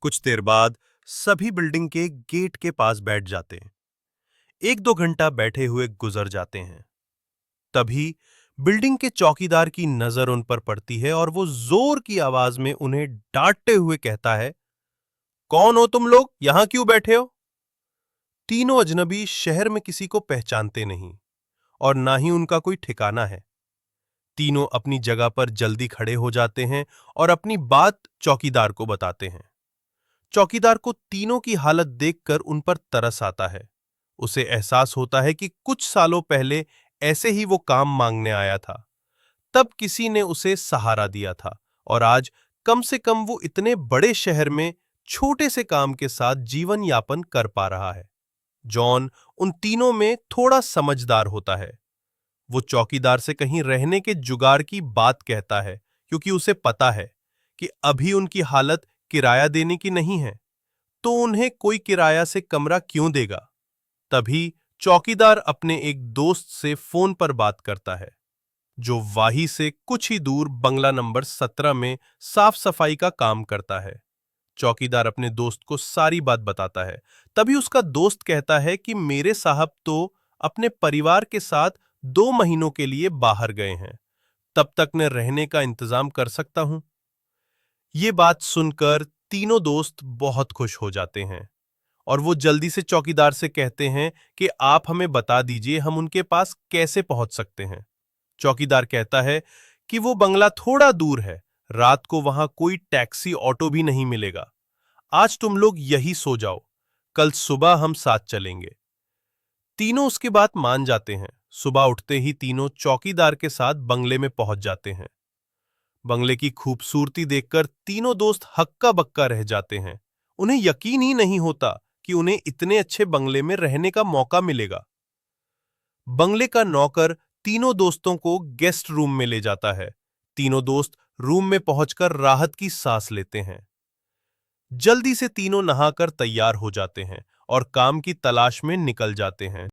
कुछ देर बाद सभी बिल्डिंग के गेट के पास बैठ जाते हैं। 1-2 घंटा बैठे हुए गुजर जाते हैं। तभी बिल्डिंग के चौकीदार की नजर उन पर पड़ती है और वो जोर की आवाज में उन्हें डांटते हुए कहता है, कौन हो तुम लोग, यहां क्यों बैठे हो? तीनों अजनबी शहर में किसी को पहचानते नहीं और ना ही उनका कोई ठिकाना है। तीनों अपनी जगह पर जल्दी खड़े हो जाते हैं और अपनी बात चौकीदार को बताते हैं। चौकीदार को तीनों की हालत देखकर उन पर तरस आता है। उसे एहसास होता है कि कुछ सालों पहले ऐसे ही वो काम मांगने आया था। तब किसी ने उसे सहारा दिया था और आज कम से कम वो इतने बड़े शहर में छोटे से काम के साथ जीवन यापन कर पा रहा है। जॉन उन तीनों में थोड़ा समझदार होता है। वो चौकीदार से कहीं रहने के जुगाड़ की बात कहता है, क्योंकि उसे पता है कि अभी उनकी हालत किराया देने की नहीं है, तो उन्हें कोई किराया से कमरा क्यों देगा। तभी चौकीदार अपने एक दोस्त से फोन पर बात करता है, जो वाही से कुछ ही दूर बंगला नंबर 17 में साफ सफाई का काम करता है। चौकीदार अपने दोस्त को सारी बात बताता है। तभी उसका दोस्त कहता है कि मेरे साहब तो अपने परिवार के साथ 2 महीनों के लिए बाहर गए हैं, तब तक मैं रहने का इंतजाम कर सकता हूं। ये बात सुनकर तीनों दोस्त बहुत खुश हो जाते हैं और वो जल्दी से चौकीदार से कहते हैं कि आप हमें बता दीजिए हम उनके पास कैसे पहुंच सकते हैं। चौकीदार कहता है कि वो बंगला थोड़ा दूर है, रात को वहां कोई टैक्सी ऑटो भी नहीं मिलेगा। आज तुम लोग यही सो जाओ, कल सुबह हम साथ चलेंगे। तीनों उसकी बात मान जाते हैं। सुबह उठते ही तीनों चौकीदार के साथ बंगले में पहुंच जाते हैं। बंगले की खूबसूरती देखकर तीनों दोस्त हक्का बक्का रह जाते हैं। उन्हें यकीन ही नहीं होता कि उन्हें इतने अच्छे बंगले में रहने का मौका मिलेगा। बंगले का नौकर तीनों दोस्तों को गेस्ट रूम में ले जाता है। तीनों दोस्त रूम में पहुंचकर राहत की सांस लेते हैं। जल्दी से तीनों नहाकर तैयार हो जाते हैं और काम की तलाश में निकल जाते हैं।